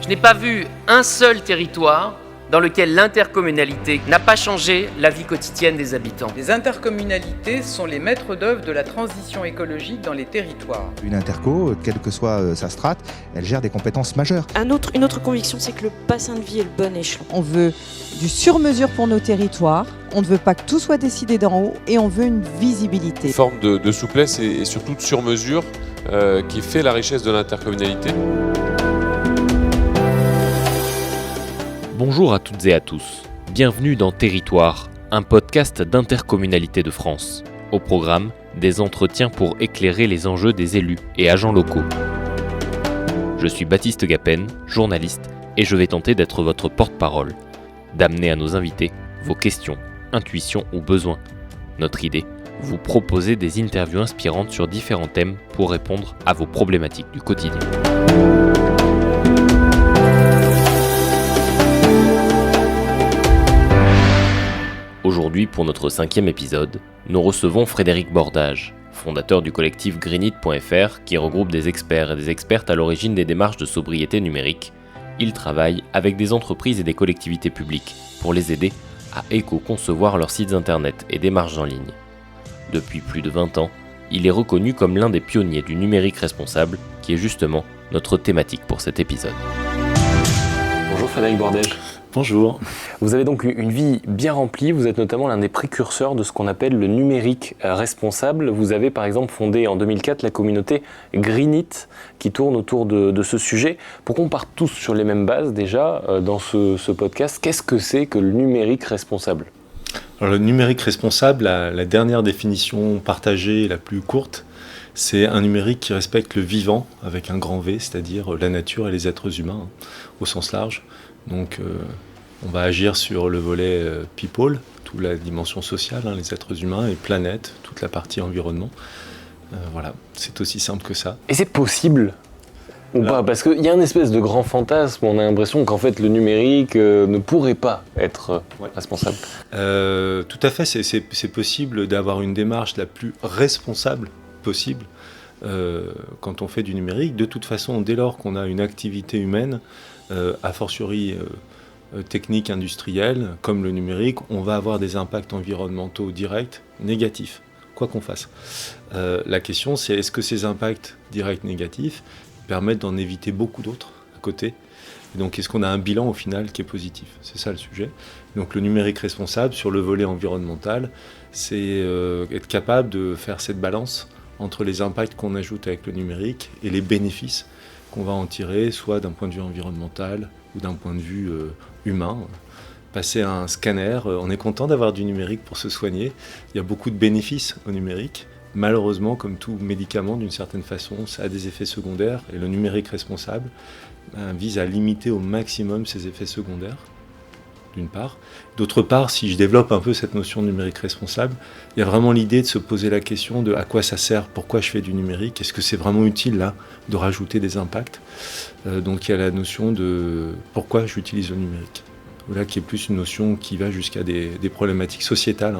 Je n'ai pas vu un seul territoire dans lequel l'intercommunalité n'a pas changé la vie quotidienne des habitants. Les intercommunalités sont les maîtres d'œuvre de la transition écologique dans les territoires. Une interco, quelle que soit sa strate, elle gère des compétences majeures. Une autre conviction, c'est que le bassin de vie est le bon échelon. On veut du sur-mesure pour nos territoires, on ne veut pas que tout soit décidé d'en haut et on veut une visibilité. Une forme de souplesse et surtout de sur-mesure qui fait la richesse de l'intercommunalité. Bonjour à toutes et à tous, bienvenue dans Territoire, un podcast d'intercommunalité de France. Au programme, des entretiens pour éclairer les enjeux des élus et agents locaux. Je suis Baptiste Gapen, journaliste, et je vais tenter d'être votre porte-parole, d'amener à nos invités vos questions, intuitions ou besoins. Notre idée, vous proposer des interviews inspirantes sur différents thèmes pour répondre à vos problématiques du quotidien. Aujourd'hui, pour notre 5e épisode, nous recevons Frédéric Bordage, fondateur du collectif Greenit.fr qui regroupe des experts et des expertes à l'origine des démarches de sobriété numérique. Il travaille avec des entreprises et des collectivités publiques pour les aider à éco-concevoir leurs sites internet et démarches en ligne. Depuis plus de 20 ans, il est reconnu comme l'un des pionniers du numérique responsable, qui est justement notre thématique pour cet épisode. Bonjour Frédéric Bordage. Bonjour. Vous avez donc une vie bien remplie, vous êtes notamment l'un des précurseurs de ce qu'on appelle le numérique responsable. Vous avez par exemple fondé en 2004 la communauté Greenit qui tourne autour de ce sujet. Pour qu'on parte tous sur les mêmes bases déjà dans ce podcast, qu'est-ce que c'est que le numérique responsable ? Alors, le numérique responsable, la dernière définition partagée, la plus courte, c'est un numérique qui respecte le vivant avec un grand V, c'est-à-dire la nature et les êtres humains au sens large. Donc on va agir sur le volet people, toute la dimension sociale, les êtres humains, et planète, toute la partie environnement. Voilà, c'est aussi simple que ça. Et c'est possible ou pas ? Parce qu'il y a une espèce de grand fantasme, on a l'impression qu'en fait le numérique ne pourrait pas être responsable. Tout à fait, c'est possible d'avoir une démarche la plus responsable possible quand on fait du numérique. De toute façon, dès lors qu'on a une activité humaine, a fortiori technique industrielle, comme le numérique, on va avoir des impacts environnementaux directs négatifs, quoi qu'on fasse. La question, c'est est-ce que ces impacts directs négatifs permettent d'en éviter beaucoup d'autres à côté ? Et donc, est-ce qu'on a un bilan au final qui est positif ? C'est ça le sujet. Donc, le numérique responsable, sur le volet environnemental, c'est être capable de faire cette balance entre les impacts qu'on ajoute avec le numérique et les bénéfices qu'on va en tirer, soit d'un point de vue environnemental ou d'un point de vue humain. Passer un scanner, on est content d'avoir du numérique pour se soigner. Il y a beaucoup de bénéfices au numérique. Malheureusement, comme tout médicament, d'une certaine façon, ça a des effets secondaires. Et le numérique responsable vise à limiter au maximum ces effets secondaires, d'une part. D'autre part, si je développe un peu cette notion de numérique responsable, il y a vraiment l'idée de se poser la question de à quoi ça sert, pourquoi je fais du numérique, est-ce que c'est vraiment utile là de rajouter des impacts. Donc il y a la notion de pourquoi j'utilise le numérique. Voilà, qui est plus une notion qui va jusqu'à des problématiques sociétales,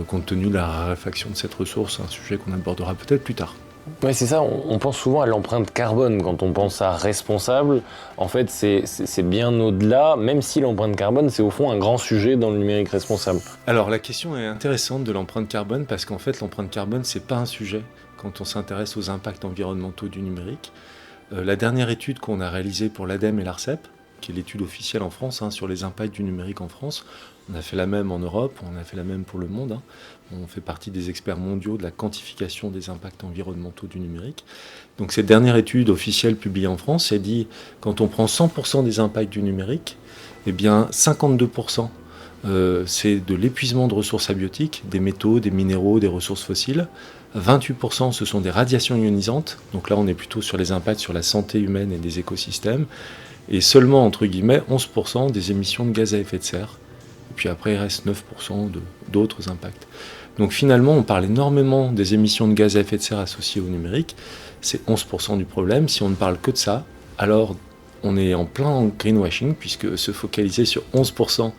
compte tenu de la raréfaction de cette ressource, un sujet qu'on abordera peut-être plus tard. Oui, c'est ça, on pense souvent à l'empreinte carbone quand on pense à responsable. En fait, c'est bien au-delà, même si l'empreinte carbone, c'est au fond un grand sujet dans le numérique responsable. Alors, la question est intéressante de l'empreinte carbone, parce qu'en fait, l'empreinte carbone, c'est pas un sujet quand on s'intéresse aux impacts environnementaux du numérique. La dernière étude qu'on a réalisée pour l'ADEME et l'ARCEP, qui est l'étude officielle en France sur les impacts du numérique en France, on a fait la même en Europe, on a fait la même pour le monde. On fait partie des experts mondiaux de la quantification des impacts environnementaux du numérique. Donc cette dernière étude officielle publiée en France, elle dit quand on prend 100% des impacts du numérique, eh bien 52% c'est de l'épuisement de ressources abiotiques, des métaux, des minéraux, des ressources fossiles. 28% ce sont des radiations ionisantes, donc là on est plutôt sur les impacts sur la santé humaine et des écosystèmes. Et seulement, entre guillemets, 11% des émissions de gaz à effet de serre. Et puis après, il reste 9% d'autres impacts. Donc finalement, on parle énormément des émissions de gaz à effet de serre associées au numérique. C'est 11% du problème. Si on ne parle que de ça, alors on est en plein greenwashing, puisque se focaliser sur 11%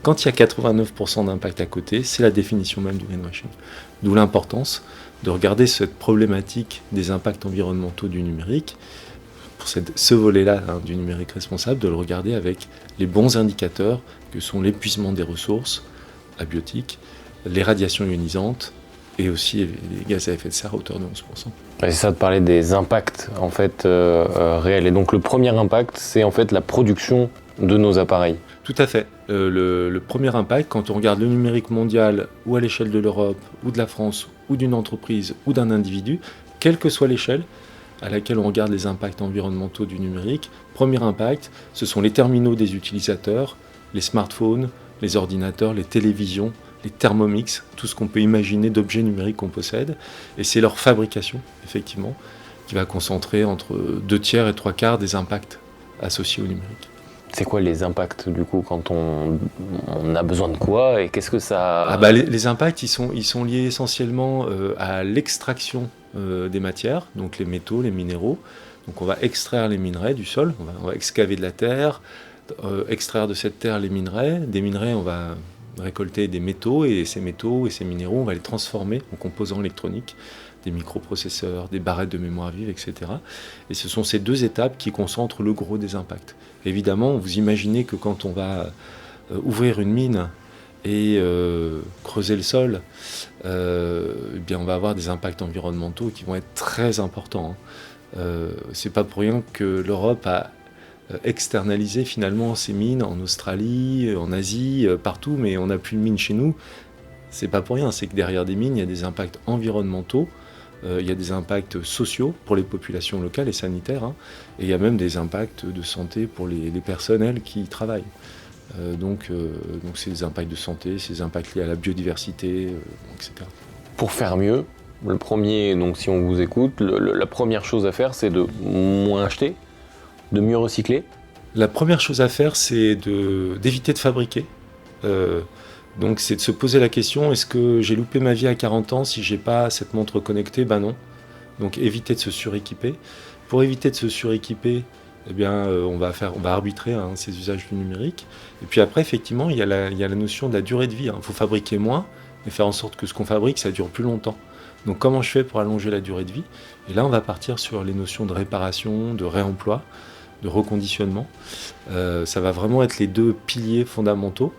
quand il y a 89% d'impact à côté, c'est la définition même du greenwashing. D'où l'importance de regarder cette problématique des impacts environnementaux du numérique. ce volet-là du numérique responsable, de le regarder avec les bons indicateurs que sont l'épuisement des ressources abiotiques, les radiations ionisantes et aussi les gaz à effet de serre à hauteur de 11%. C'est ça, de parler des impacts en fait réels. Et donc le premier impact, c'est en fait la production de nos appareils. Tout à fait. Le premier impact, quand on regarde le numérique mondial ou à l'échelle de l'Europe ou de la France ou d'une entreprise ou d'un individu, quelle que soit l'échelle à laquelle on regarde les impacts environnementaux du numérique, premier impact, ce sont les terminaux des utilisateurs, les smartphones, les ordinateurs, les télévisions, les thermomix, tout ce qu'on peut imaginer d'objets numériques qu'on possède. Et c'est leur fabrication, effectivement, qui va concentrer entre 2/3 et 3/4 des impacts associés au numérique. C'est quoi les impacts du coup quand on a besoin de quoi et qu'est-ce que ça... Les impacts ils sont liés essentiellement à l'extraction des matières, donc les métaux, les minéraux. Donc on va extraire les minerais du sol, on va excaver de la terre, extraire de cette terre les minerais. Des minerais on va récolter des métaux et ces minéraux on va les transformer en composants électroniques, des microprocesseurs, des barrettes de mémoire vive, etc. Et ce sont ces deux étapes qui concentrent le gros des impacts. Évidemment, vous imaginez que quand on va ouvrir une mine et creuser le sol, bien on va avoir des impacts environnementaux qui vont être très importants. C'est pas pour rien que l'Europe a externalisé finalement ces mines en Australie, en Asie, partout, mais on n'a plus de mines chez nous. C'est pas pour rien, c'est que derrière des mines, il y a des impacts environnementaux, il y a des impacts sociaux pour les populations locales et sanitaires, et il y a même des impacts de santé pour les personnels qui y travaillent. Donc c'est des impacts de santé, c'est des impacts liés à la biodiversité, etc. Pour faire mieux, le premier, donc si on vous écoute, la première chose à faire, c'est de moins acheter, de mieux recycler. La première chose à faire, c'est d'éviter de fabriquer. Donc c'est de se poser la question, est-ce que j'ai loupé ma vie à 40 ans si j'ai pas cette montre connectée ? Ben non. Donc éviter de se suréquiper. Pour éviter de se suréquiper, eh bien, on va arbitrer ces usages du numérique. Et puis après, effectivement, il y a la notion de la durée de vie. Il faut fabriquer moins, mais faire en sorte que ce qu'on fabrique, ça dure plus longtemps. Donc comment je fais pour allonger la durée de vie ? Et là, on va partir sur les notions de réparation, de réemploi, de reconditionnement. Ça va vraiment être les deux piliers fondamentaux.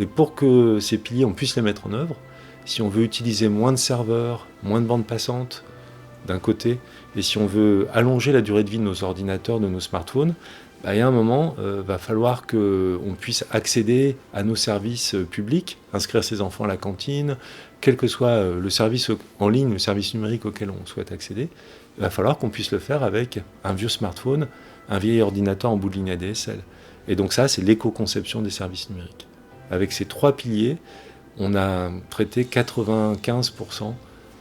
Et pour que ces piliers, on puisse les mettre en œuvre, si on veut utiliser moins de serveurs, moins de bandes passantes d'un côté, et si on veut allonger la durée de vie de nos ordinateurs, de nos smartphones, il y a un moment, va falloir qu'on puisse accéder à nos services publics, inscrire ses enfants à la cantine, quel que soit le service en ligne, le service numérique auquel on souhaite accéder, il va falloir qu'on puisse le faire avec un vieux smartphone, un vieil ordinateur en bout de ligne ADSL. Et donc ça, c'est l'éco-conception des services numériques. Avec ces trois piliers, on a traité 95%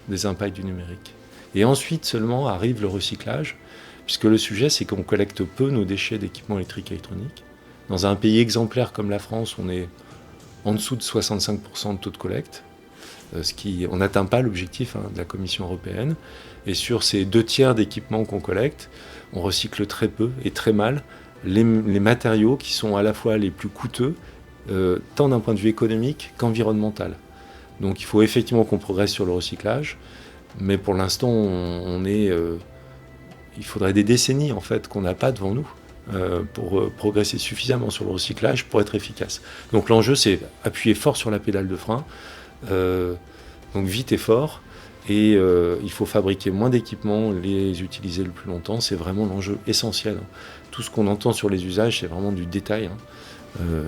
des impacts du numérique. Et ensuite seulement arrive le recyclage, puisque le sujet, c'est qu'on collecte peu nos déchets d'équipements électriques et électroniques. Dans un pays exemplaire comme la France, on est en dessous de 65% de taux de collecte, on n'atteint pas l'objectif de la Commission européenne. Et sur ces 2/3 d'équipements qu'on collecte, on recycle très peu et très mal les matériaux qui sont à la fois les plus coûteux, tant d'un point de vue économique qu'environnemental. Donc il faut effectivement qu'on progresse sur le recyclage, mais pour l'instant il faudrait des décennies en fait qu'on n'a pas devant nous pour progresser suffisamment sur le recyclage pour être efficace. Donc l'enjeu c'est appuyer fort sur la pédale de frein, donc vite et fort, et il faut fabriquer moins d'équipements, les utiliser le plus longtemps, c'est vraiment l'enjeu essentiel. Tout ce qu'on entend sur les usages c'est vraiment du détail.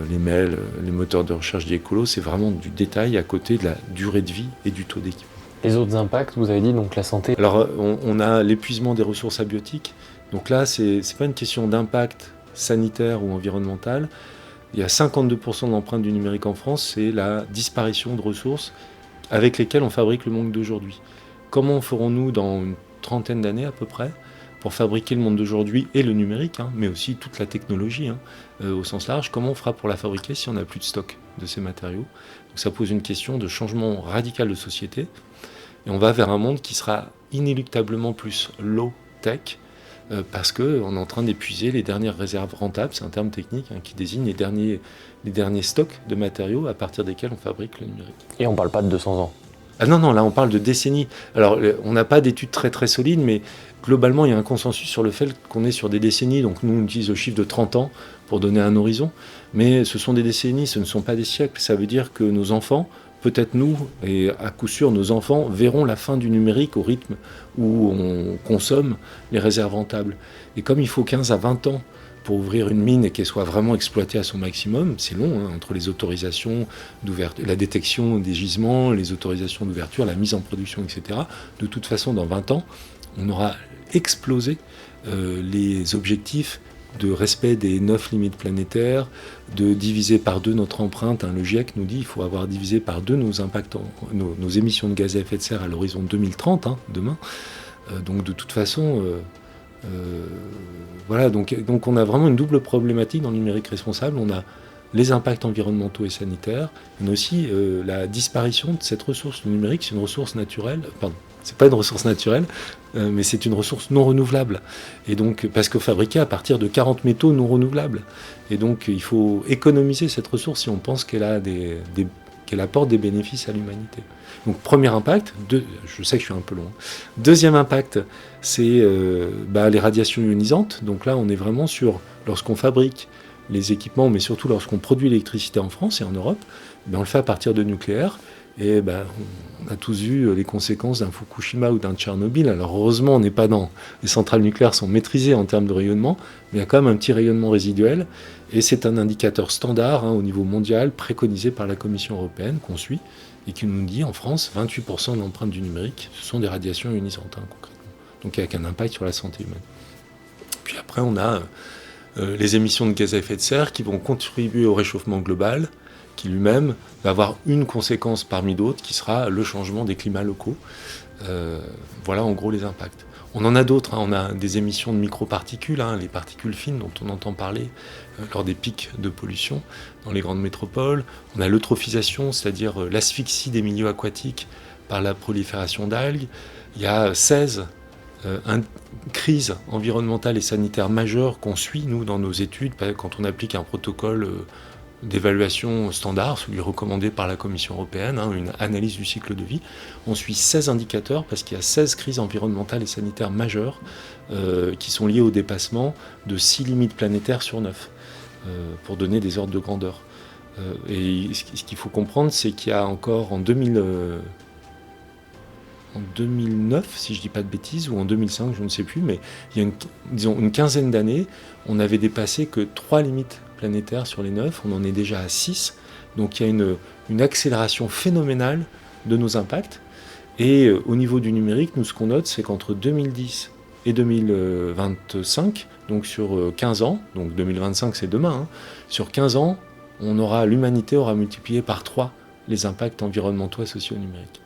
Les mails, les moteurs de recherche d'écolo, c'est vraiment du détail à côté de la durée de vie et du taux d'équipement. Les autres impacts, vous avez dit, donc la santé. Alors, on a l'épuisement des ressources abiotiques. Donc là, c'est pas une question d'impact sanitaire ou environnemental. Il y a 52% de l'empreinte du numérique en France, c'est la disparition de ressources avec lesquelles on fabrique le monde d'aujourd'hui. Comment ferons-nous dans une trentaine d'années à peu près pour fabriquer le monde d'aujourd'hui et le numérique, mais aussi toute la technologie au sens large, comment on fera pour la fabriquer si on n'a plus de stock de ces matériaux ? Donc ça pose une question de changement radical de société, et on va vers un monde qui sera inéluctablement plus low-tech, parce qu'on est en train d'épuiser les dernières réserves rentables, c'est un terme technique qui désigne les derniers stocks de matériaux à partir desquels on fabrique le numérique. Et on ne parle pas de 200 ans. Ah non, là on parle de décennies. Alors on n'a pas d'études très très solides, mais globalement, il y a un consensus sur le fait qu'on est sur des décennies, donc nous on utilise le chiffre de 30 ans pour donner un horizon, mais ce sont des décennies, ce ne sont pas des siècles. Ça veut dire que nos enfants, peut-être nous, et à coup sûr nos enfants, verront la fin du numérique au rythme où on consomme les réserves rentables. Et comme il faut 15 à 20 ans pour ouvrir une mine et qu'elle soit vraiment exploitée à son maximum, c'est long, hein, entre les autorisations d'ouverture, la détection des gisements, les autorisations d'ouverture, la mise en production, etc. De toute façon, dans 20 ans, on aura explosé les objectifs de respect des 9 limites planétaires, de diviser par 2 notre empreinte. Le GIEC nous dit qu'il faut avoir divisé par 2 nos impacts, nos émissions de gaz à effet de serre à l'horizon 2030, demain. Donc de toute façon, voilà, donc on a vraiment une double problématique dans le numérique responsable. On a les impacts environnementaux et sanitaires, mais aussi la disparition de cette ressource. Le numérique, c'est une ressource naturelle, pardon, c'est pas une ressource naturelle, mais c'est une ressource non renouvelable. Et donc, parce que fabriquée à partir de 40 métaux non renouvelables. Et donc, il faut économiser cette ressource si on pense qu'elle apporte des bénéfices à l'humanité. Donc, premier impact, je sais que je suis un peu long. Deuxième impact, c'est les radiations ionisantes. Donc là, on est vraiment sur, lorsqu'on fabrique les équipements, mais surtout lorsqu'on produit l'électricité en France et en Europe, on le fait à partir de nucléaire. Et on a tous vu les conséquences d'un Fukushima ou d'un Tchernobyl. Alors heureusement, on n'est pas dans... Les centrales nucléaires sont maîtrisées en termes de rayonnement, mais il y a quand même un petit rayonnement résiduel. Et c'est un indicateur standard au niveau mondial, préconisé par la Commission européenne, qu'on suit, et qui nous dit, en France, 28% de l'empreinte du numérique, ce sont des radiations ionisantes, concrètement. Donc avec un impact sur la santé humaine. Puis après, on a les émissions de gaz à effet de serre qui vont contribuer au réchauffement global, qui lui-même va avoir une conséquence parmi d'autres, qui sera le changement des climats locaux. Voilà en gros les impacts. On en a d'autres, on a des émissions de microparticules, les particules fines dont on entend parler lors des pics de pollution dans les grandes métropoles. On a l'eutrophisation, c'est-à-dire l'asphyxie des milieux aquatiques par la prolifération d'algues. Il y a 16 crises environnementales et sanitaires majeures qu'on suit, nous, dans nos études, quand on applique un protocole d'évaluation standard, celui recommandé par la Commission européenne, une analyse du cycle de vie. On suit 16 indicateurs parce qu'il y a 16 crises environnementales et sanitaires majeures qui sont liées au dépassement de 6 limites planétaires sur 9, pour donner des ordres de grandeur. Et ce qu'il faut comprendre, c'est qu'il y a encore en 2009, si je ne dis pas de bêtises, ou en 2005, je ne sais plus, mais il y a une quinzaine d'années, on n'avait dépassé que 3 limites planétaires sur les 9, on en est déjà à 6, donc il y a une accélération phénoménale de nos impacts. Et au niveau du numérique, nous ce qu'on note, c'est qu'entre 2010 et 2025, donc sur 15 ans, donc 2025 c'est demain, sur 15 ans, l'humanité aura multiplié par 3 les impacts environnementaux associés au numérique.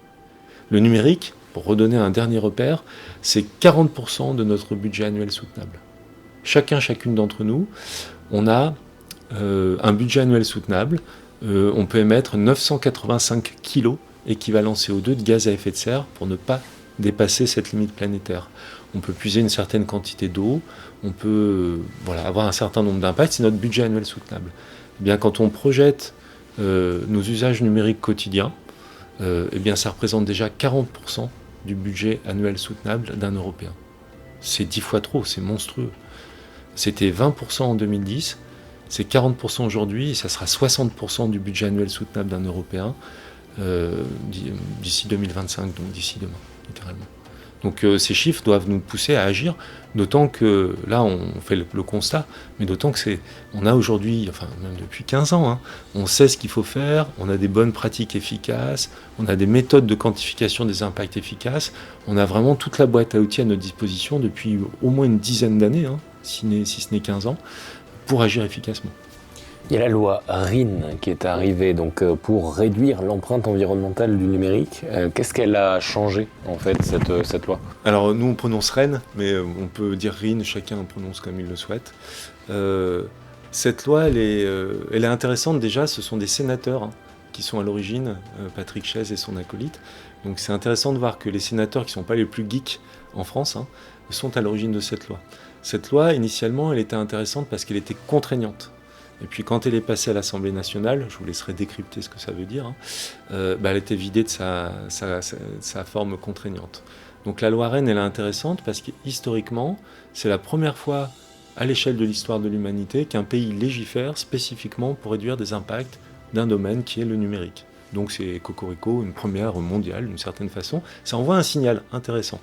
Le numérique, pour redonner un dernier repère, c'est 40% de notre budget annuel soutenable. Chacune d'entre nous, on a un budget annuel soutenable, on peut émettre 985 kg équivalent CO2 de gaz à effet de serre pour ne pas dépasser cette limite planétaire. On peut puiser une certaine quantité d'eau, on peut avoir un certain nombre d'impacts, c'est notre budget annuel soutenable. Eh bien, quand on projette nos usages numériques quotidiens, ça représente déjà 40% du budget annuel soutenable d'un Européen. C'est 10 fois trop, c'est monstrueux. C'était 20% en 2010, c'est 40% aujourd'hui, et ça sera 60% du budget annuel soutenable d'un Européen d'ici 2025, donc d'ici demain, littéralement. Donc ces chiffres doivent nous pousser à agir, d'autant que là on fait le constat, mais d'autant que on a aujourd'hui, enfin même depuis 15 ans, on sait ce qu'il faut faire, on a des bonnes pratiques efficaces, on a des méthodes de quantification des impacts efficaces, on a vraiment toute la boîte à outils à notre disposition depuis au moins une dizaine d'années, si ce n'est 15 ans, pour agir efficacement. Il y a la loi RIN qui est arrivée donc, pour réduire l'empreinte environnementale du numérique. Qu'est-ce qu'elle a changé, en fait, cette loi ? Alors, nous, on prononce REN, mais on peut dire RIN, chacun prononce comme il le souhaite. Cette loi, elle est intéressante. Déjà, ce sont des sénateurs qui sont à l'origine, Patrick Chaize et son acolyte. Donc, c'est intéressant de voir que les sénateurs qui ne sont pas les plus geeks en France sont à l'origine de cette loi. Cette loi, initialement, elle était intéressante parce qu'elle était contraignante. Et puis quand elle est passée à l'Assemblée nationale, je vous laisserai décrypter ce que ça veut dire, elle était vidée de sa forme contraignante. Donc la loi Rennes, elle est intéressante parce que historiquement, c'est la première fois à l'échelle de l'histoire de l'humanité qu'un pays légifère spécifiquement pour réduire des impacts d'un domaine qui est le numérique. Donc c'est cocorico, une première mondiale d'une certaine façon. Ça envoie un signal intéressant.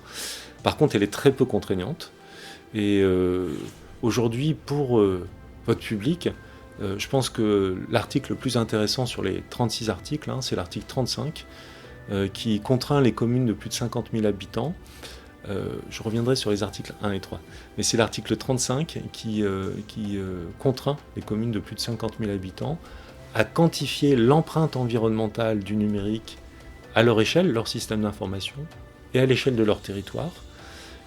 Par contre, elle est très peu contraignante. Et aujourd'hui, pour votre public, je pense que l'article le plus intéressant sur les 36 articles, c'est l'article 35, qui contraint les communes de plus de 50 000 habitants. Je reviendrai sur les articles 1 et 3. Mais c'est l'article 35 qui contraint les communes de plus de 50 000 habitants à quantifier l'empreinte environnementale du numérique à leur échelle, leur système d'information, et à l'échelle de leur territoire.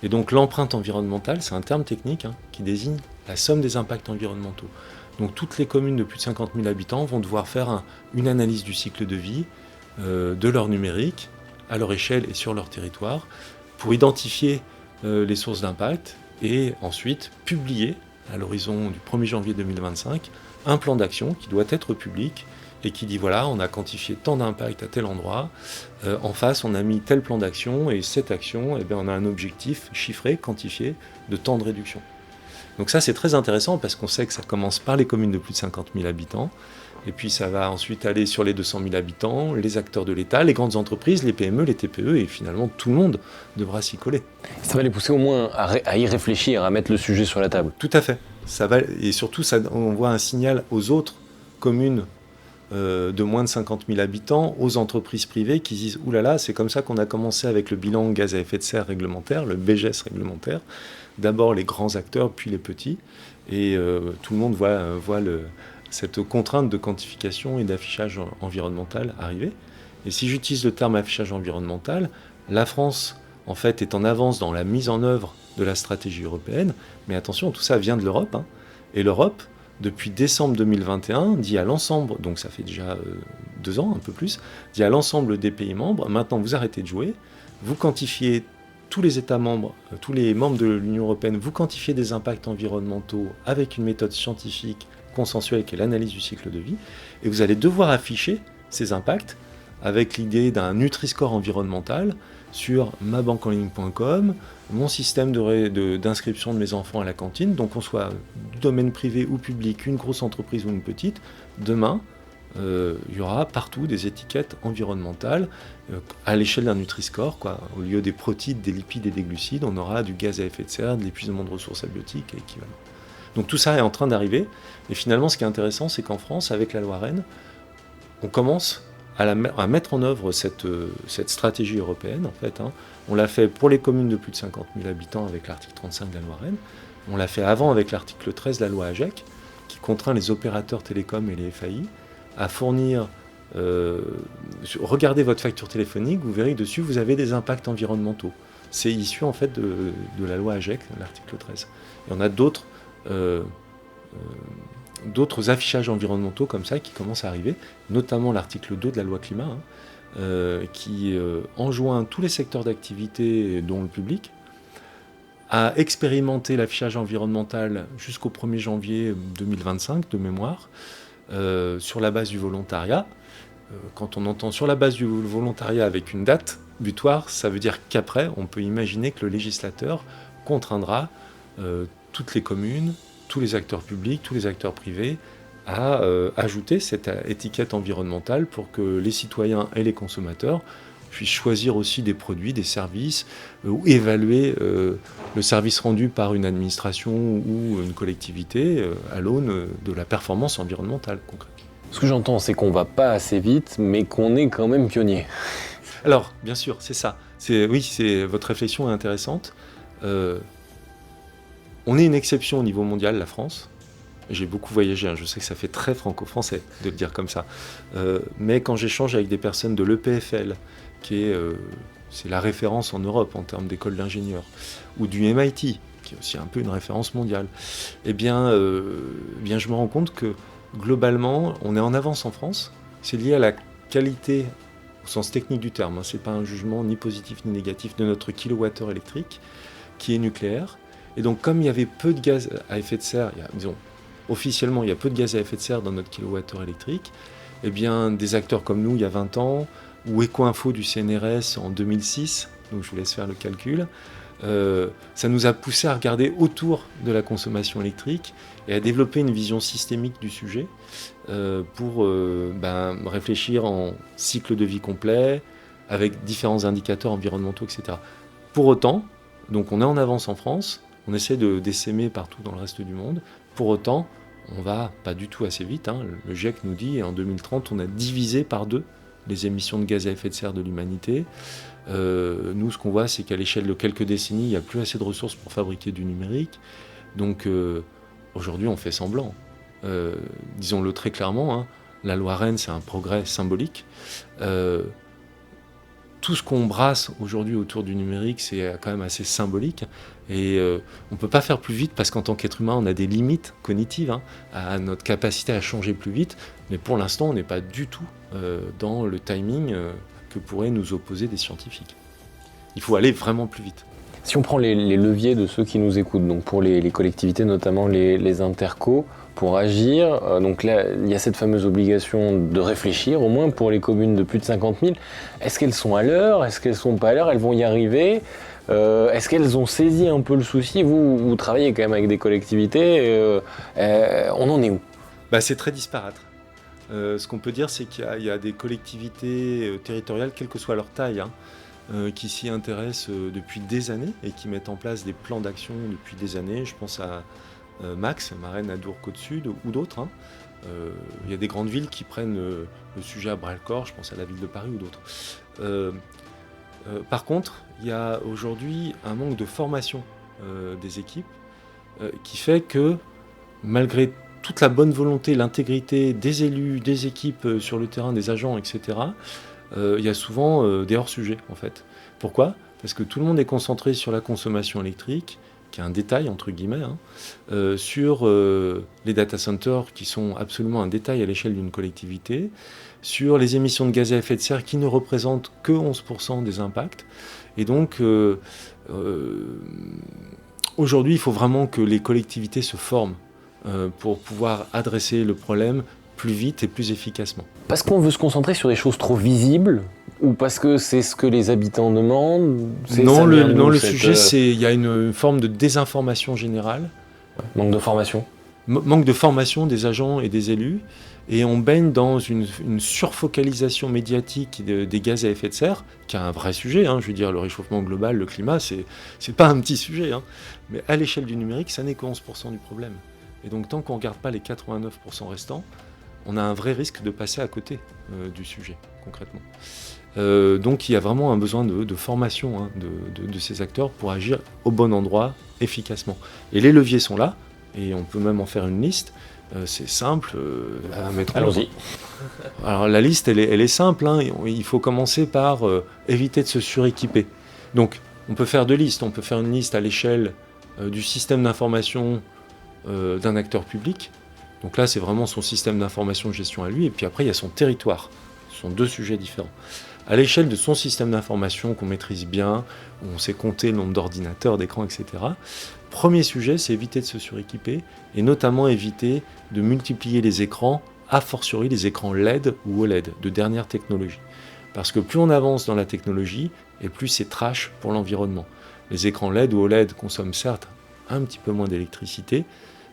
Et donc l'empreinte environnementale, c'est un terme technique qui désigne la somme des impacts environnementaux. Donc toutes les communes de plus de 50 000 habitants vont devoir faire une analyse du cycle de vie de leur numérique, à leur échelle et sur leur territoire, pour identifier les sources d'impact et ensuite publier, à l'horizon du 1er janvier 2025, un plan d'action qui doit être public et qui dit voilà, on a quantifié tant d'impact à tel endroit, en face on a mis tel plan d'action et cette action, on a un objectif chiffré, quantifié de tant de réduction. Donc ça c'est très intéressant parce qu'on sait que ça commence par les communes de plus de 50 000 habitants et puis ça va ensuite aller sur les 200 000 habitants, les acteurs de l'État, les grandes entreprises, les PME, les TPE et finalement tout le monde devra s'y coller. Ça va les pousser au moins à y réfléchir, à mettre le sujet sur la table. Tout à fait. Ça va, et surtout, on voit un signal aux autres communes de moins de 50 000 habitants, aux entreprises privées qui disent « oulala, c'est comme ça qu'on a commencé avec le bilan gaz à effet de serre réglementaire, le BGS réglementaire. D'abord les grands acteurs, puis les petits. » Et tout le monde voit cette contrainte de quantification et d'affichage environnemental arriver. Et si j'utilise le terme affichage environnemental, la France, en fait, est en avance dans la mise en œuvre de la stratégie européenne, mais attention, tout ça vient de l'Europe, et l'Europe, depuis décembre 2021, dit à l'ensemble, donc ça fait déjà 2 ans, un peu plus, dit à l'ensemble des pays membres, maintenant vous arrêtez de jouer, vous quantifiez tous les États membres, tous les membres de l'Union européenne, vous quantifiez des impacts environnementaux avec une méthode scientifique consensuelle qui est l'analyse du cycle de vie, et vous allez devoir afficher ces impacts avec l'idée d'un Nutri-Score environnemental sur mabanquenligne.com, mon système d'inscription de mes enfants à la cantine, donc qu'on soit du domaine privé ou public, une grosse entreprise ou une petite, demain, il y aura partout des étiquettes environnementales à l'échelle d'un Nutri-Score, au lieu des protides, des lipides et des glucides, on aura du gaz à effet de serre, de l'épuisement de ressources abiotiques et équivalent. Donc tout ça est en train d'arriver, et finalement ce qui est intéressant, c'est qu'en France, avec la loi Rennes, on commence à mettre en œuvre cette stratégie européenne, en fait. On l'a fait pour les communes de plus de 50 000 habitants avec l'article 35 de la loi Rennes. On l'a fait avant avec l'article 13 de la loi AGEC, qui contraint les opérateurs télécoms et les FAI à fournir... regardez votre facture téléphonique, vous verrez que dessus, vous avez des impacts environnementaux. C'est issu, en fait, de la loi AGEC, l'article 13. Et on a d'autres affichages environnementaux comme ça qui commencent à arriver, notamment l'article 2 de la loi climat, qui enjoint tous les secteurs d'activité, dont le public, à expérimenter l'affichage environnemental jusqu'au 1er janvier 2025, de mémoire, sur la base du volontariat. Quand on entend sur la base du volontariat avec une date butoir, ça veut dire qu'après, on peut imaginer que le législateur contraindra toutes les communes, tous les acteurs publics, tous les acteurs privés, à ajouter cette étiquette environnementale pour que les citoyens et les consommateurs puissent choisir aussi des produits, des services, ou évaluer le service rendu par une administration ou une collectivité à l'aune de la performance environnementale concrète. Ce que j'entends, c'est qu'on ne va pas assez vite, mais qu'on est quand même pionnier. Alors, bien sûr, c'est ça. Votre réflexion est intéressante. On est une exception au niveau mondial, la France. J'ai beaucoup voyagé, je sais que ça fait très franco-français de le dire comme ça. Mais quand j'échange avec des personnes de l'EPFL, c'est la référence en Europe en termes d'école d'ingénieurs, ou du MIT, qui est aussi un peu une référence mondiale, eh bien je me rends compte que globalement, on est en avance en France. C'est lié à la qualité, au sens technique du terme, c'est pas un jugement ni positif ni négatif de notre kilowattheure électrique, qui est nucléaire. Et donc, comme il y avait peu de gaz à effet de serre, officiellement, il y a peu de gaz à effet de serre dans notre kilowattheure électrique, eh bien, des acteurs comme nous, il y a 20 ans, ou Ecoinfo du CNRS en 2006, donc je vous laisse faire le calcul. Ça nous a poussé à regarder autour de la consommation électrique et à développer une vision systémique du sujet pour réfléchir en cycle de vie complet, avec différents indicateurs environnementaux, etc. Pour autant, donc on est en avance en France, on essaie d'essaimer partout dans le reste du monde. Pour autant, on va pas du tout assez vite. Le GIEC nous dit, en 2030, on a divisé par 2 les émissions de gaz à effet de serre de l'humanité. Nous, ce qu'on voit, c'est qu'à l'échelle de quelques décennies, il n'y a plus assez de ressources pour fabriquer du numérique. Donc, aujourd'hui, on fait semblant. Disons-le très clairement, la loi Rennes, c'est un progrès symbolique. Tout ce qu'on brasse aujourd'hui autour du numérique, c'est quand même assez symbolique. Et on ne peut pas faire plus vite parce qu'en tant qu'être humain, on a des limites cognitives à notre capacité à changer plus vite. Mais pour l'instant, on n'est pas du tout dans le timing que pourraient nous opposer des scientifiques. Il faut aller vraiment plus vite. Si on prend les leviers de ceux qui nous écoutent, donc pour les collectivités, notamment les intercos, pour agir, donc là, il y a cette fameuse obligation de réfléchir, au moins pour les communes de plus de 50 000. Est-ce qu'elles sont à l'heure? Est-ce qu'elles ne sont pas à l'heure? Elles vont y arriver? Est-ce qu'elles ont saisi un peu le souci? Vous travaillez quand même avec des collectivités, on en est où? C'est très disparate. Ce qu'on peut dire, c'est qu'il y a des collectivités territoriales, quelle que soit leur taille, qui s'y intéressent depuis des années et qui mettent en place des plans d'action depuis des années. Je pense à Max, Marennes, Adour, Côte-Sud ou d'autres. Il y a des grandes villes qui prennent le sujet à bras-le-corps, je pense à la ville de Paris ou d'autres. Par contre, il y a aujourd'hui un manque de formation des équipes qui fait que malgré toute la bonne volonté, l'intégrité des élus, des équipes sur le terrain, des agents, etc., il y a souvent des hors-sujets en fait. Pourquoi ? Parce que tout le monde est concentré sur la consommation électrique, qui est un détail entre guillemets, sur les data centers qui sont absolument un détail à l'échelle d'une collectivité, sur les émissions de gaz à effet de serre qui ne représentent que 11% des impacts. Et donc aujourd'hui, il faut vraiment que les collectivités se forment pour pouvoir adresser le problème plus vite et plus efficacement. Parce qu'on veut se concentrer sur des choses trop visibles ou parce que c'est ce que les habitants demandent? Non, le sujet, il y a une forme de désinformation générale. Manque de formation. Manque de formation des agents et des élus. Et on baigne dans une surfocalisation médiatique des gaz à effet de serre, qui est un vrai sujet. Je veux dire, le réchauffement global, le climat, c'est pas un petit sujet. Mais à l'échelle du numérique, ça n'est que 11% du problème. Et donc, tant qu'on ne regarde pas les 89% restants, on a un vrai risque de passer à côté du sujet, concrètement. Donc, il y a vraiment un besoin de formation de ces acteurs pour agir au bon endroit, efficacement. Et les leviers sont là, et on peut même en faire une liste. C'est simple à mettre en œuvre. Allons-y. Alors, la liste, elle est simple. Il faut commencer par éviter de se suréquiper. Donc, on peut faire 2 listes. On peut faire une liste à l'échelle du système d'information d'un acteur public. Donc là, c'est vraiment son système d'information de gestion à lui. Et puis après, il y a son territoire. Ce sont 2 sujets différents. À l'échelle de son système d'information qu'on maîtrise bien, où on sait compter le nombre d'ordinateurs, d'écrans, etc. Premier sujet, c'est éviter de se suréquiper et notamment éviter de multiplier les écrans, a fortiori les écrans LED ou OLED, de dernière technologie. Parce que plus on avance dans la technologie, et plus c'est trash pour l'environnement. Les écrans LED ou OLED consomment certes un petit peu moins d'électricité,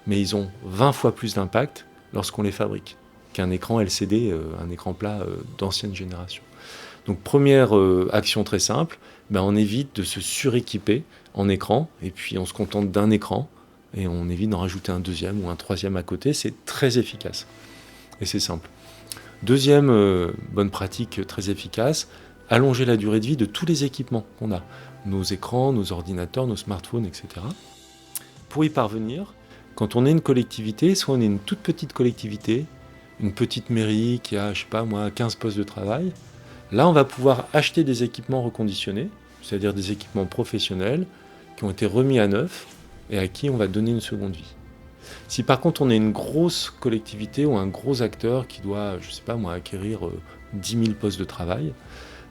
mais ils ont 20 fois plus d'impact lorsqu'on les fabrique qu'un écran LCD, un écran plat d'ancienne génération. Donc première action très simple, on évite de se suréquiper en écran, et puis on se contente d'un écran, et on évite d'en rajouter un 2e ou un 3e à côté. C'est très efficace, et c'est simple. Deuxième bonne pratique très efficace, allonger la durée de vie de tous les équipements qu'on a, nos écrans, nos ordinateurs, nos smartphones, etc. Pour y parvenir, quand on est une collectivité, soit on est une toute petite collectivité, une petite mairie qui a, 15 postes de travail, là on va pouvoir acheter des équipements reconditionnés, c'est-à-dire des équipements professionnels qui ont été remis à neuf et à qui on va donner une seconde vie. Si par contre on est une grosse collectivité ou un gros acteur qui doit, acquérir 10 000 postes de travail,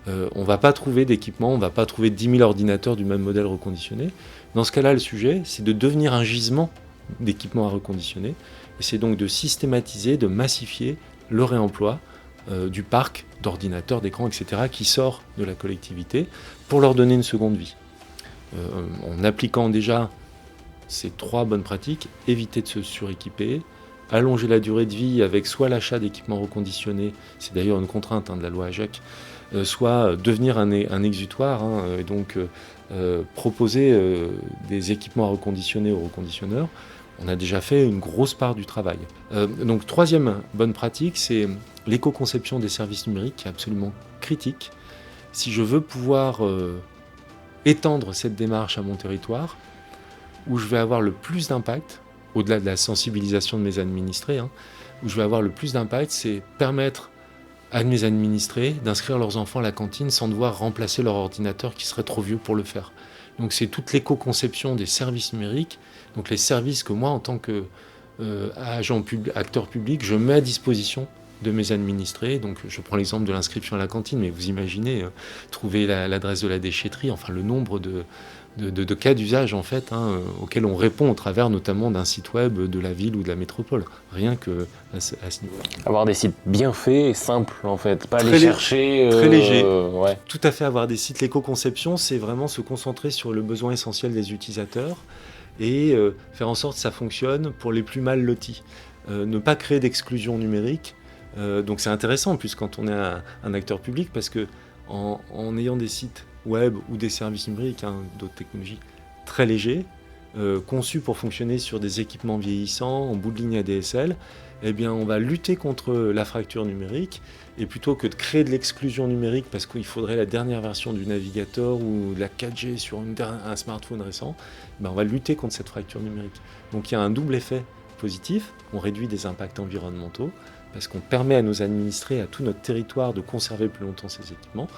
on ne va pas trouver d'équipement, on ne va pas trouver 10 000 ordinateurs du même modèle reconditionné. Dans ce cas-là, le sujet, c'est de devenir un gisement d'équipements à reconditionner, et c'est donc de systématiser, de massifier le réemploi du parc d'ordinateurs, d'écrans, etc., qui sort de la collectivité, pour leur donner une seconde vie. En appliquant déjà ces 3 bonnes pratiques, éviter de se suréquiper, allonger la durée de vie avec soit l'achat d'équipements reconditionnés, c'est d'ailleurs une contrainte de la loi AGEC, soit devenir un exutoire, et donc proposer des équipements à reconditionner aux reconditionneurs. On a déjà fait une grosse part du travail. Donc 3e bonne pratique, c'est l'éco-conception des services numériques, qui est absolument critique. Si je veux pouvoir étendre cette démarche à mon territoire, où je vais avoir le plus d'impact, au-delà de la sensibilisation de mes administrés, où je vais avoir le plus d'impact, c'est permettre à mes administrés d'inscrire leurs enfants à la cantine sans devoir remplacer leur ordinateur qui serait trop vieux pour le faire. Donc c'est toute l'éco-conception des services numériques, donc les services que moi, en tant qu'acteur public, je mets à disposition de mes administrés. Donc je prends l'exemple de l'inscription à la cantine, mais vous imaginez trouver l'adresse de la déchetterie, enfin le nombre de cas d'usage en fait, auxquels on répond au travers notamment d'un site web de la ville ou de la métropole, rien que à ce niveau-là. Avoir des sites bien faits et simples en fait, pas Très les chercher... Très léger. Ouais. Tout à fait, avoir des sites, l'éco-conception, c'est vraiment se concentrer sur le besoin essentiel des utilisateurs et faire en sorte que ça fonctionne pour les plus mal lotis. Ne pas créer d'exclusion numérique. Donc c'est intéressant, plus quand on est un acteur public, parce que en ayant des sites web ou des services numériques, d'autres technologies très légers, conçus pour fonctionner sur des équipements vieillissants, en bout de ligne ADSL, eh bien on va lutter contre la fracture numérique, et plutôt que de créer de l'exclusion numérique parce qu'il faudrait la dernière version du navigateur ou de la 4G sur un smartphone récent, on va lutter contre cette fracture numérique. Donc il y a un double effet positif, on réduit des impacts environnementaux, parce qu'on permet à nos administrés, à tout notre territoire, de conserver plus longtemps ces équipements.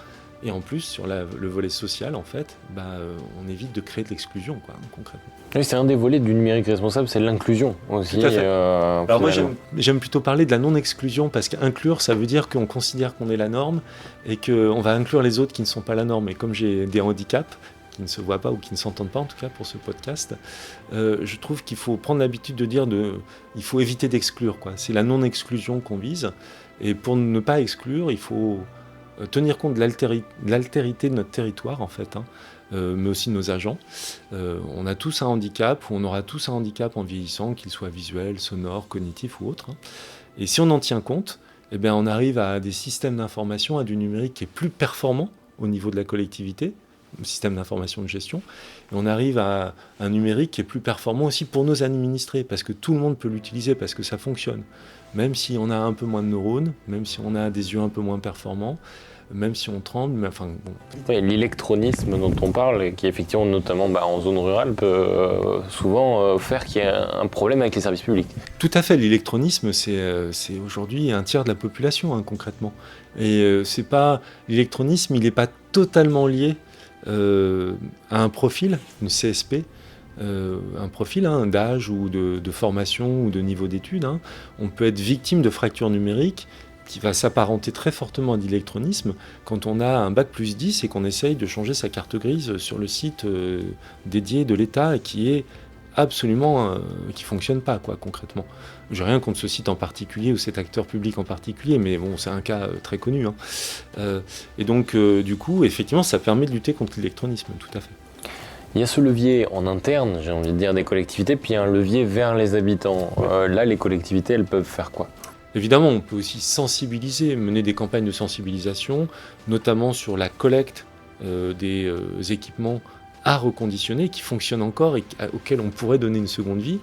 Et en plus, sur le volet social, en fait, on évite de créer de l'exclusion, concrètement. Oui, c'est un des volets du numérique responsable, c'est l'inclusion aussi. Tout à fait. Alors moi, j'aime plutôt parler de la non-exclusion, parce qu'inclure, ça veut dire qu'on considère qu'on est la norme et qu'on va inclure les autres qui ne sont pas la norme. Et comme j'ai des handicaps, qui ne se voient pas ou qui ne s'entendent pas, en tout cas pour ce podcast, je trouve qu'il faut prendre l'habitude de dire il faut éviter d'exclure, C'est la non-exclusion qu'on vise. Et pour ne pas exclure, il faut tenir compte de l'altérité de notre territoire, en fait, mais aussi de nos agents. On a tous un handicap, ou on aura tous un handicap en vieillissant, qu'il soit visuel, sonore, cognitif ou autre. Et si on en tient compte, on arrive à des systèmes d'information, à du numérique qui est plus performant au niveau de la collectivité, système d'information de gestion, et on arrive à un numérique qui est plus performant aussi pour nos administrés, parce que tout le monde peut l'utiliser, parce que ça fonctionne. Même si on a un peu moins de neurones, même si on a des yeux un peu moins performants, même si on tremble, mais enfin bon. Oui, l'électronisme dont on parle, qui effectivement, notamment en zone rurale, peut souvent faire qu'il y a un problème avec les services publics. Tout à fait, l'électronisme, c'est aujourd'hui un tiers de la population, concrètement. Et l'électronisme, il n'est pas totalement lié à un profil, une CSP, un profil d'âge ou de formation ou de niveau d'études. On peut être victime de fractures numériques qui va s'apparenter très fortement à l'électronisme quand on a un bac+10 et qu'on essaye de changer sa carte grise sur le site dédié de l'État et qui est absolument qui fonctionne pas concrètement. J'ai rien contre ce site en particulier ou cet acteur public en particulier, mais bon, c'est un cas très connu. Et donc du coup, effectivement, ça permet de lutter contre l'électronisme, tout à fait. Il y a ce levier en interne, j'ai envie de dire, des collectivités, puis il y a un levier vers les habitants. Là, les collectivités, elles peuvent faire quoi ? Évidemment, on peut aussi sensibiliser, mener des campagnes de sensibilisation, notamment sur la collecte des équipements à reconditionner qui fonctionnent encore et auxquels on pourrait donner une seconde vie.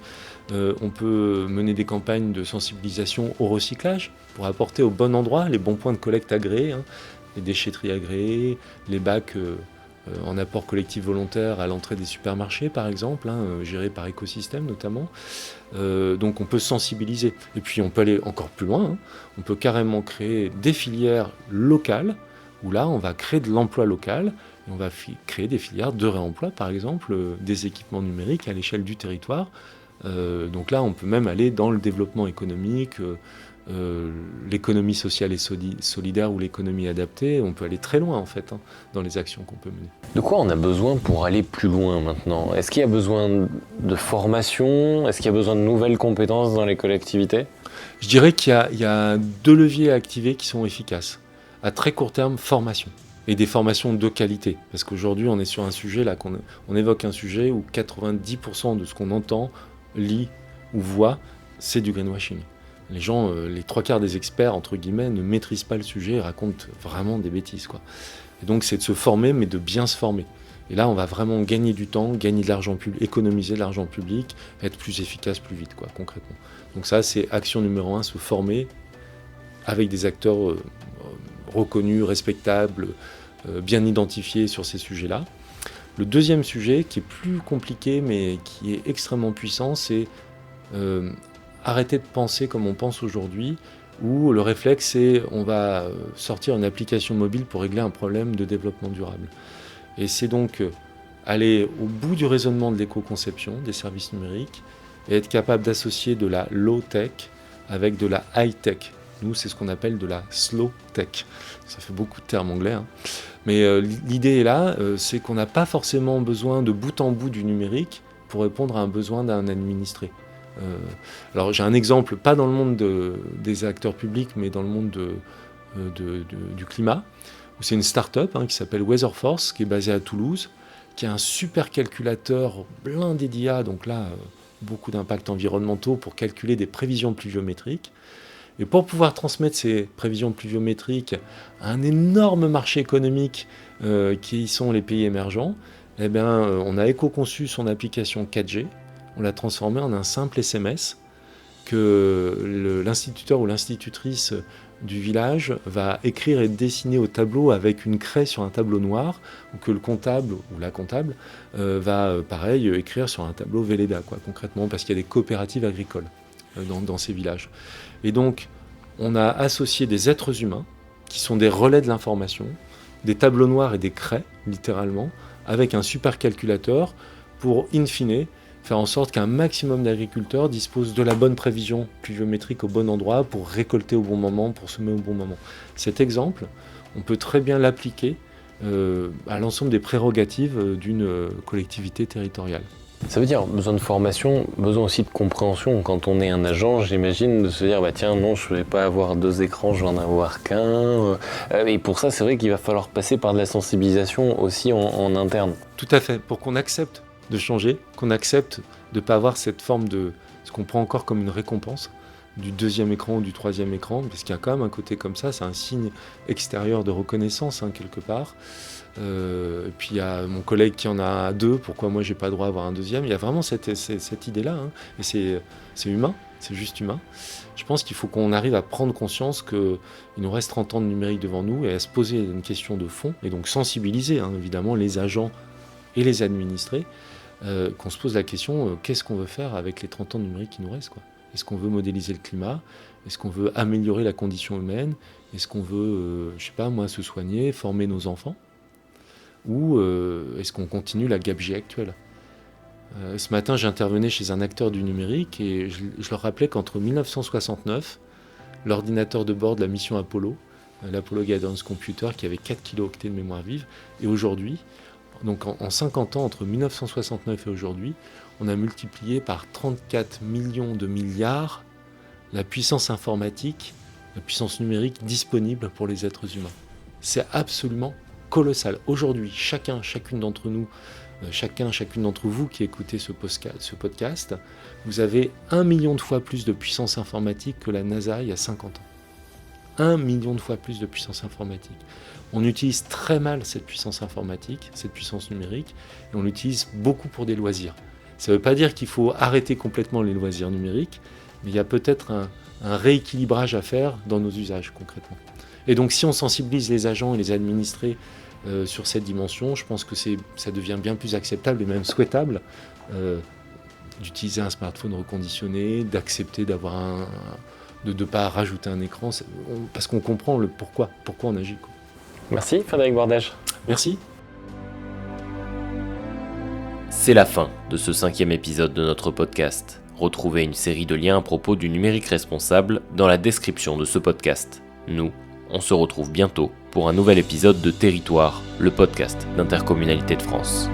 On peut mener des campagnes de sensibilisation au recyclage pour apporter au bon endroit les bons points de collecte agréés, les déchetteries agréées, les bacs en apport collectif volontaire à l'entrée des supermarchés par exemple, gérés par écosystème notamment. Donc on peut sensibiliser. Et puis on peut aller encore plus loin, on peut carrément créer des filières locales où là on va créer de l'emploi local. On va créer des filières de réemploi, par exemple, des équipements numériques à l'échelle du territoire. Donc là, on peut même aller dans le développement économique l'économie sociale et solidaire ou l'économie adaptée. On peut aller très loin en fait dans les actions qu'on peut mener. De quoi on a besoin pour aller plus loin maintenant ? Est-ce qu'il y a besoin de formation ? Est-ce qu'il y a besoin de nouvelles compétences dans les collectivités ? Je dirais qu'il y a 2 leviers à activer qui sont efficaces. À très court terme, formation. Et des formations de qualité. Parce qu'aujourd'hui, on est sur un sujet, là, on évoque un sujet où 90% de ce qu'on entend, lit ou voit, c'est du greenwashing. Les gens, les 3/4 des experts, entre guillemets, ne maîtrisent pas le sujet et racontent vraiment des bêtises, quoi. Et donc, c'est de se former, mais de bien se former. Et là, on va vraiment gagner du temps, gagner de l'argent public, économiser de l'argent public, être plus efficace, plus vite, quoi, concrètement. Donc ça, c'est action numéro 1, se former avec des acteurs reconnus, respectables, bien identifiés sur ces sujets-là. Le deuxième sujet, qui est plus compliqué, mais qui est extrêmement puissant, c'est arrêter de penser comme on pense aujourd'hui, où le réflexe, c'est on va sortir une application mobile pour régler un problème de développement durable. Et c'est donc aller au bout du raisonnement de l'éco-conception des services numériques et être capable d'associer de la low-tech avec de la high-tech. Nous, c'est ce qu'on appelle de la slow-tech. Ça fait beaucoup de termes anglais, hein. Mais l'idée est là, c'est qu'on n'a pas forcément besoin de bout en bout du numérique pour répondre à un besoin d'un administré. Alors j'ai un exemple, pas dans le monde des acteurs publics, mais dans le monde du climat, où c'est une start-up qui s'appelle Weatherforce, qui est basée à Toulouse, qui a un super calculateur blindé d'IA, donc là, beaucoup d'impacts environnementaux pour calculer des prévisions pluviométriques. Et pour pouvoir transmettre ces prévisions pluviométriques à un énorme marché économique qui sont les pays émergents, eh bien, on a éco-conçu son application 4G, on l'a transformée en un simple SMS que l'instituteur ou l'institutrice du village va écrire et dessiner au tableau avec une craie sur un tableau noir, ou que le comptable ou la comptable va, pareil, écrire sur un tableau Velleda, quoi, concrètement, parce qu'il y a des coopératives agricoles dans ces villages. Et donc, on a associé des êtres humains, qui sont des relais de l'information, des tableaux noirs et des craies, littéralement, avec un supercalculateur pour, in fine, faire en sorte qu'un maximum d'agriculteurs disposent de la bonne prévision pluviométrique au bon endroit pour récolter au bon moment, pour semer au bon moment. Cet exemple, on peut très bien l'appliquer à l'ensemble des prérogatives d'une collectivité territoriale. Ça veut dire besoin de formation, besoin aussi de compréhension. Quand on est un agent, j'imagine, de se dire tiens, non, je ne vais pas avoir 2 écrans, je vais en avoir qu'un. Et pour ça, c'est vrai qu'il va falloir passer par de la sensibilisation aussi en interne. Tout à fait, pour qu'on accepte de changer, qu'on accepte de ne pas avoir cette forme de ce qu'on prend encore comme une récompense du 2e écran ou du 3e écran, parce qu'il y a quand même un côté comme ça, c'est un signe extérieur de reconnaissance quelque part. Et puis il y a mon collègue qui en a 2, pourquoi moi j'ai pas le droit d'avoir un 2e? Il y a vraiment cette idée-là, et c'est humain, c'est juste humain. Je pense qu'il faut qu'on arrive à prendre conscience qu'il nous reste 30 ans de numérique devant nous et à se poser une question de fond, et donc sensibiliser évidemment les agents et les administrés, qu'on se pose la question, qu'est-ce qu'on veut faire avec les 30 ans de numérique qui nous restent, quoi? Est-ce qu'on veut modéliser le climat? Est-ce qu'on veut améliorer la condition humaine? Est-ce qu'on veut, se soigner, former nos enfants? Ou est-ce qu'on continue la gabegie actuelle? Ce matin, j'intervenais chez un acteur du numérique et je leur rappelais qu'entre 1969, l'ordinateur de bord de la mission Apollo, l'Apollo Guidance Computer, qui avait 4 kilo-octets de mémoire vive, et aujourd'hui, donc en 50 ans, entre 1969 et aujourd'hui, on a multiplié par 34 millions de milliards la puissance informatique, la puissance numérique disponible pour les êtres humains. C'est absolument colossal. Aujourd'hui, chacune d'entre nous, chacune d'entre vous qui écoutez ce podcast, vous avez 1 million de fois plus de puissance informatique que la NASA il y a 50 ans. 1 million de fois plus de puissance informatique. On utilise très mal cette puissance informatique, cette puissance numérique, et on l'utilise beaucoup pour des loisirs. Ça ne veut pas dire qu'il faut arrêter complètement les loisirs numériques, mais il y a peut-être un rééquilibrage à faire dans nos usages concrètement. Et donc si on sensibilise les agents et les administrés sur cette dimension, je pense que ça devient bien plus acceptable et même souhaitable d'utiliser un smartphone reconditionné, d'accepter d'avoir de ne pas rajouter un écran, parce qu'on comprend le pourquoi on agit, quoi. Merci Frédéric Bordage. Merci. C'est la fin de ce 5e épisode de notre podcast. Retrouvez une série de liens à propos du numérique responsable dans la description de ce podcast. Nous, on se retrouve bientôt pour un nouvel épisode de Territoire, le podcast d'Intercommunalité de France.